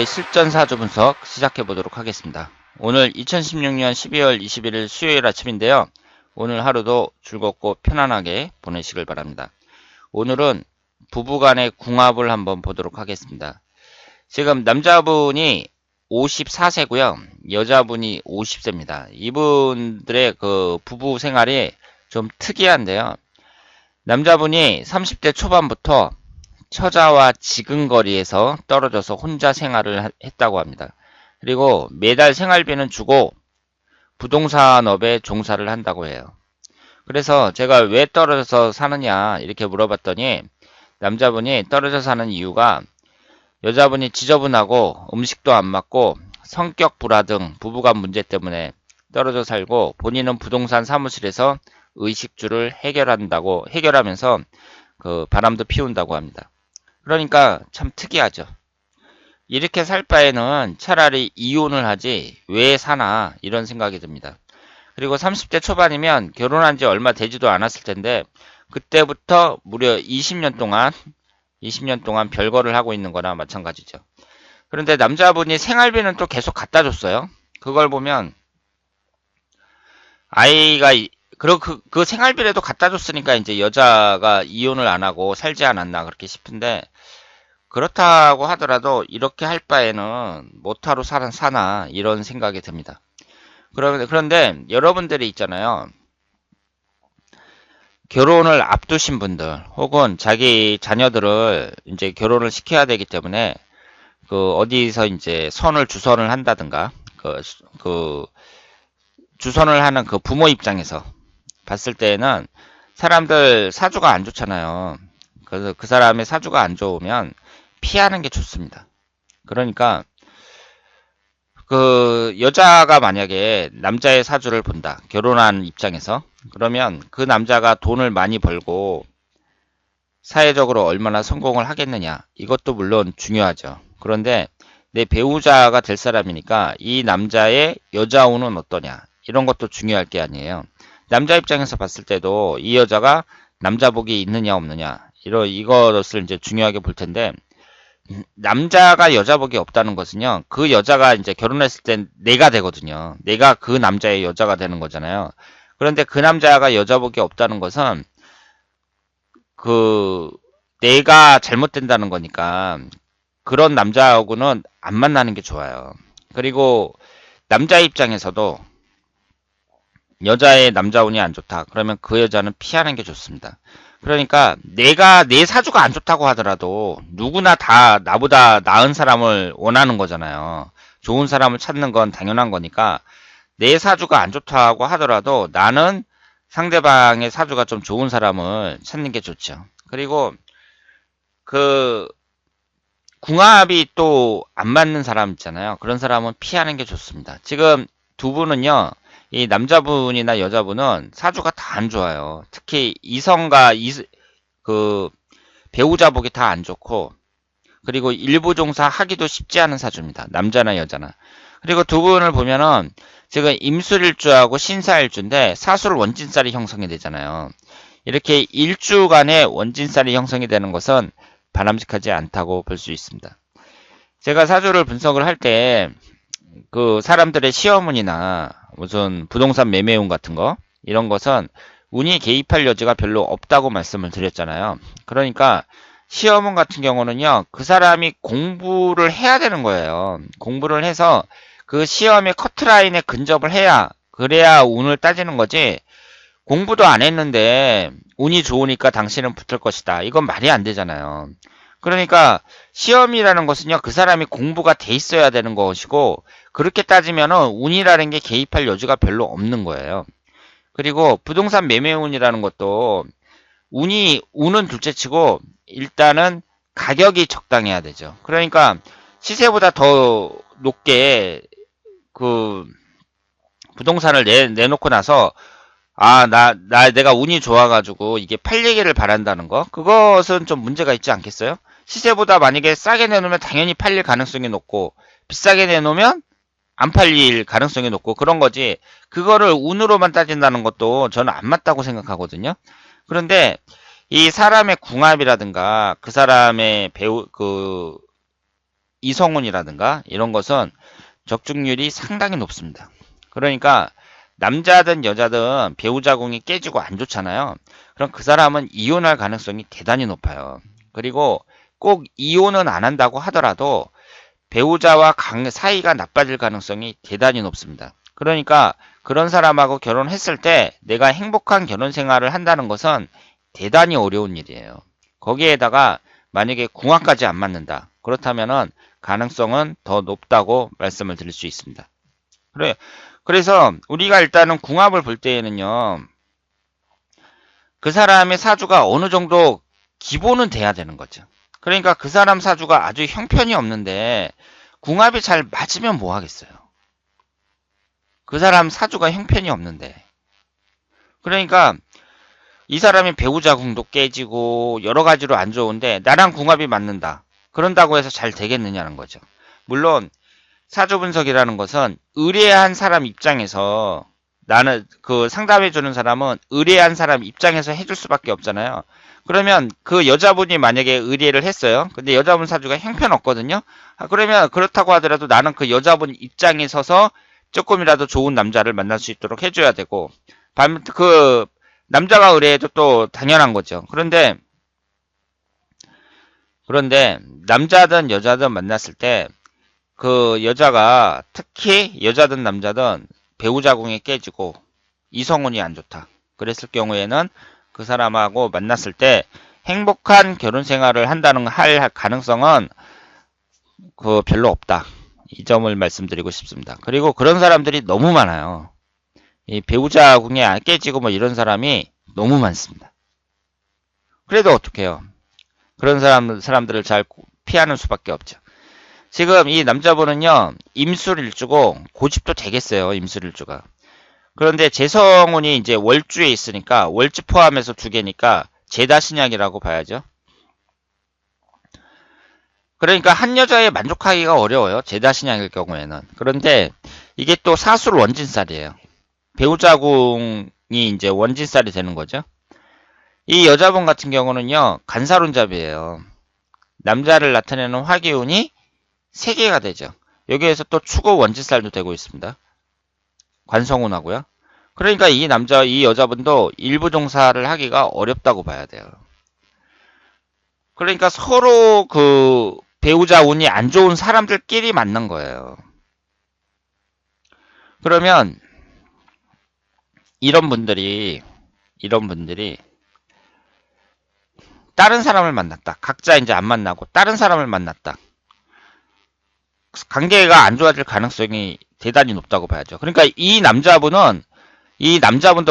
우리의 실전 사주 분석 시작해 보도록 하겠습니다. 오늘 2016년 12월 21일 수요일 아침인데요. 오늘 하루도 즐겁고 편안하게 보내시길 바랍니다. 오늘은 부부간의 궁합을 한번 보도록 하겠습니다. 지금 남자분이 54세고요. 여자분이 50세입니다. 이분들의 그 부부 생활이 좀 특이한데요. 남자분이 30대 초반부터 처자와 지근거리에서 떨어져서 혼자 생활을 했다고 합니다. 그리고 매달 생활비는 주고 부동산업에 종사를 한다고 해요. 그래서 제가 왜 떨어져서 사느냐 이렇게 물어봤더니 남자분이 떨어져 사는 이유가 여자분이 지저분하고 음식도 안 맞고 성격 불화 등 부부간 문제 때문에 떨어져 살고 본인은 부동산 사무실에서 의식주를 해결하면서 그 바람도 피운다고 합니다. 그러니까 참 특이하죠. 이렇게 살 바에는 차라리 이혼을 하지 왜 사나 이런 생각이 듭니다. 그리고 30대 초반이면 결혼한 지 얼마 되지도 않았을 텐데 그때부터 무려 20년 동안 별거를 하고 있는 거나 마찬가지죠. 그런데 남자분이 생활비는 또 계속 갖다 줬어요. 그걸 보면 아이가 그 생활비라도 갖다 줬으니까 이제 여자가 이혼을 안 하고 살지 않았나 그렇게 싶은데 그렇다고 하더라도 이렇게 할 바에는 못하러 사나 이런 생각이 듭니다. 그런데 여러분들이 있잖아요. 결혼을 앞두신 분들 혹은 자기 자녀들을 이제 결혼을 시켜야 되기 때문에 그 어디서 이제 주선을 한다든가 그 주선을 하는 그 부모 입장에서 봤을 때는 사람들 사주가 안 좋잖아요. 그래서 그 사람의 사주가 안 좋으면 피하는 게 좋습니다. 그러니까 그 여자가 만약에 남자의 사주를 본다. 결혼한 입장에서. 그러면 그 남자가 돈을 많이 벌고 사회적으로 얼마나 성공을 하겠느냐. 이것도 물론 중요하죠. 그런데 내 배우자가 될 사람이니까 이 남자의 여자 운은 어떠냐. 이런 것도 중요할 게 아니에요. 남자 입장에서 봤을 때도 이 여자가 남자복이 있느냐 없느냐 이것을 이제 중요하게 볼 텐데 남자가 여자복이 없다는 것은요. 그 여자가 이제 결혼했을 땐 내가 되거든요. 내가 그 남자의 여자가 되는 거잖아요. 그런데 그 남자가 여자복이 없다는 것은 내가 잘못된다는 거니까 그런 남자하고는 안 만나는 게 좋아요. 그리고 남자 입장에서도 여자의 남자 운이 안 좋다. 그러면 그 여자는 피하는 게 좋습니다. 그러니까 내가 내 사주가 안 좋다고 하더라도 누구나 다 나보다 나은 사람을 원하는 거잖아요. 좋은 사람을 찾는 건 당연한 거니까 내 사주가 안 좋다고 하더라도 나는 상대방의 사주가 좀 좋은 사람을 찾는 게 좋죠. 그리고 그 궁합이 또 안 맞는 사람 있잖아요. 그런 사람은 피하는 게 좋습니다. 지금 두 분은요. 이 남자분이나 여자분은 사주가 다 안 좋아요. 특히 이성과 그 배우자복이 다 안 좋고 그리고 일부 종사 하기도 쉽지 않은 사주입니다. 남자나 여자나. 그리고 두 분을 보면은 지금 임술일주하고 신사일주인데 사술 원진살이 형성이 되잖아요. 이렇게 일주간에 원진살이 형성이 되는 것은 바람직하지 않다고 볼 수 있습니다. 제가 사주를 분석을 할 때 그 사람들의 시험운이나 무슨 부동산 매매운 같은 거 이런 것은 운이 개입할 여지가 별로 없다고 말씀을 드렸잖아요. 그러니까 시험운 같은 경우는요. 그 사람이 공부를 해야 되는 거예요. 공부를 해서 그 시험의 커트라인에 근접을 해야 그래야 운을 따지는 거지 공부도 안 했는데 운이 좋으니까 당신은 붙을 것이다. 이건 말이 안 되잖아요. 그러니까 시험이라는 것은요. 그 사람이 공부가 돼 있어야 되는 것이고 그렇게 따지면은 운이라는 게 개입할 여지가 별로 없는 거예요. 그리고 부동산 매매운이라는 것도 운은 둘째치고 일단은 가격이 적당해야 되죠. 그러니까 시세보다 더 높게 그 부동산을 내놓고 나서 내가 운이 좋아가지고 이게 팔리기를 바란다는 거 그것은 좀 문제가 있지 않겠어요? 시세보다 만약에 싸게 내놓으면 당연히 팔릴 가능성이 높고 비싸게 내놓으면 안 팔릴 가능성이 높고 그런 거지 그거를 운으로만 따진다는 것도 저는 안 맞다고 생각하거든요. 그런데 이 사람의 궁합이라든가 그 사람의 이성운이라든가 이런 것은 적중률이 상당히 높습니다. 그러니까 남자든 여자든 배우자 궁이 깨지고 안 좋잖아요. 그럼 그 사람은 이혼할 가능성이 대단히 높아요. 그리고 꼭 이혼은 안 한다고 하더라도 배우자와 사이가 나빠질 가능성이 대단히 높습니다. 그러니까 그런 사람하고 결혼했을 때 내가 행복한 결혼 생활을 한다는 것은 대단히 어려운 일이에요. 거기에다가 만약에 궁합까지 안 맞는다. 그렇다면은 가능성은 더 높다고 말씀을 드릴 수 있습니다. 그래서 우리가 일단은 궁합을 볼 때에는요. 그 사람의 사주가 어느 정도 기본은 돼야 되는 거죠. 그러니까 그 사람 사주가 아주 형편이 없는데 궁합이 잘 맞으면 뭐 하겠어요. 그 사람 사주가 형편이 없는데. 그러니까 이 사람이 배우자 궁도 깨지고 여러 가지로 안 좋은데 나랑 궁합이 맞는다. 그런다고 해서 잘 되겠느냐는 거죠. 물론 사주 분석이라는 것은 의뢰한 사람 입장에서 나는 그 상담해주는 사람은 의뢰한 사람 입장에서 해줄 수밖에 없잖아요. 그러면 그 여자분이 만약에 의뢰를 했어요. 근데 여자분 사주가 형편없거든요. 그러면 그렇다고 하더라도 나는 그 여자분 입장에 서서 조금이라도 좋은 남자를 만날 수 있도록 해줘야 되고 그 남자가 의뢰해도 또 당연한 거죠. 그런데 남자든 여자든 만났을 때 그 여자가 특히 여자든 남자든 배우자 궁이 깨지고 이성운이 안 좋다. 그랬을 경우에는 그 사람하고 만났을 때 행복한 결혼 생활을 할 가능성은 그 별로 없다. 이 점을 말씀드리고 싶습니다. 그리고 그런 사람들이 너무 많아요. 이 배우자 궁이 안 깨지고 뭐 이런 사람이 너무 많습니다. 그래도 어떡해요? 그런 사람들을 잘 피하는 수밖에 없죠. 지금 이 남자분은요, 임술일주고 고집도 되겠어요, 임술일주가. 그런데 재성운이 이제 월주에 있으니까 월주 포함해서 두 개니까 재다신약이라고 봐야죠. 그러니까 한 여자에 만족하기가 어려워요, 재다신약일 경우에는. 그런데 이게 또 사술 원진살이에요. 배우자궁이 이제 원진살이 되는 거죠. 이 여자분 같은 경우는요, 간살운잡이에요. 남자를 나타내는 화기운이 3개가 되죠. 여기에서 또 축우 원진살도 되고 있습니다. 관성운하고요. 그러니까 이 여자분도 일부 종사를 하기가 어렵다고 봐야 돼요. 그러니까 서로 그 배우자 운이 안 좋은 사람들끼리 만난 거예요. 그러면 이런 분들이 다른 사람을 만났다. 각자 이제 안 만나고 다른 사람을 만났다. 관계가 안 좋아질 가능성이 대단히 높다고 봐야죠. 그러니까 이 남자분도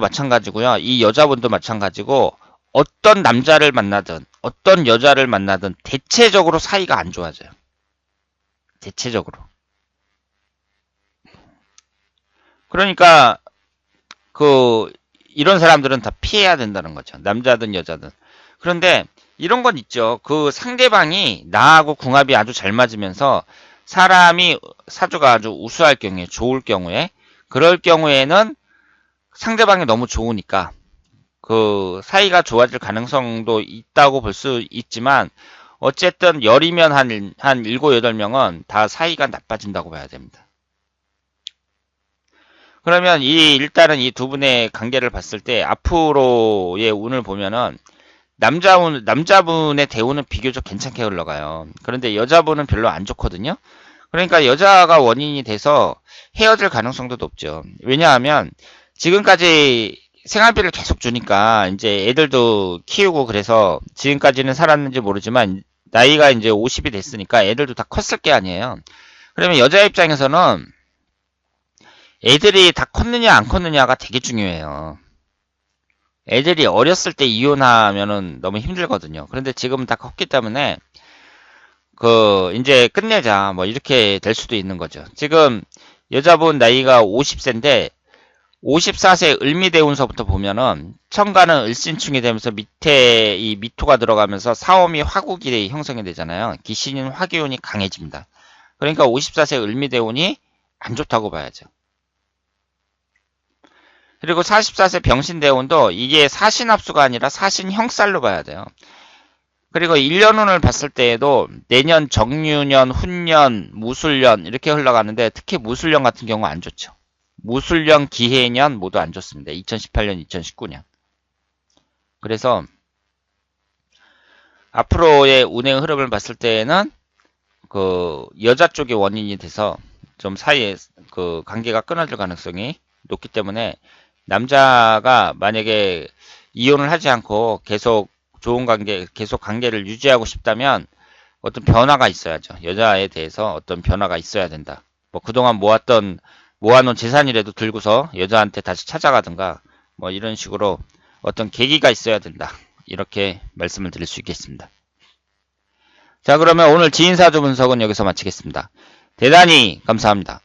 마찬가지고요. 이 여자분도 마찬가지고 어떤 남자를 만나든 어떤 여자를 만나든 대체적으로 사이가 안 좋아져요. 대체적으로. 그러니까 이런 사람들은 다 피해야 된다는 거죠. 남자든 여자든. 그런데 이런 건 있죠. 그 상대방이 나하고 궁합이 아주 잘 맞으면서 사람이 사주가 아주 우수할 경우에, 좋을 경우에, 그럴 경우에는 상대방이 너무 좋으니까 그 사이가 좋아질 가능성도 있다고 볼 수 있지만 어쨌든 열이면 한 7, 8명은 다 사이가 나빠진다고 봐야 됩니다. 그러면 일단은 이 두 분의 관계를 봤을 때 앞으로의 운을 보면은 남자분의 대우는 비교적 괜찮게 흘러가요. 그런데 여자분은 별로 안 좋거든요. 그러니까 여자가 원인이 돼서 헤어질 가능성도 높죠. 왜냐하면 지금까지 생활비를 계속 주니까 이제 애들도 키우고 그래서 지금까지는 살았는지 모르지만 나이가 이제 50이 됐으니까 애들도 다 컸을 게 아니에요. 그러면 여자 입장에서는 애들이 다 컸느냐 안 컸느냐가 되게 중요해요. 애들이 어렸을 때 이혼하면은 너무 힘들거든요. 그런데 지금은 다 컸기 때문에 이제 끝내자 뭐 이렇게 될 수도 있는 거죠. 지금 여자분 나이가 50세인데 54세 을미대운서부터 보면은 천간은 을신충이 되면서 밑에 이 미토가 들어가면서 사오미 화국이 형성이 되잖아요. 기신인 화기운이 강해집니다. 그러니까 54세 을미대운이 안 좋다고 봐야죠. 그리고 44세 병신대운도 이게 사신합수가 아니라 사신형살로 봐야 돼요. 그리고 1년운을 봤을 때에도 내년 정유년, 훈년, 무술년 이렇게 흘러가는데 특히 무술년 같은 경우 안 좋죠. 무술년, 기해년 모두 안 좋습니다. 2018년, 2019년. 그래서 앞으로의 운행 흐름을 봤을 때에는 그 여자 쪽의 원인이 돼서 좀 사이에 그 관계가 끊어질 가능성이 높기 때문에 남자가 만약에 이혼을 하지 않고 계속 좋은 관계, 계속 관계를 유지하고 싶다면 어떤 변화가 있어야죠. 여자에 대해서 어떤 변화가 있어야 된다. 뭐 그동안 모아놓은 재산이라도 들고서 여자한테 다시 찾아가든가 뭐 이런 식으로 어떤 계기가 있어야 된다. 이렇게 말씀을 드릴 수 있겠습니다. 자, 그러면 오늘 지인사주 분석은 여기서 마치겠습니다. 대단히 감사합니다.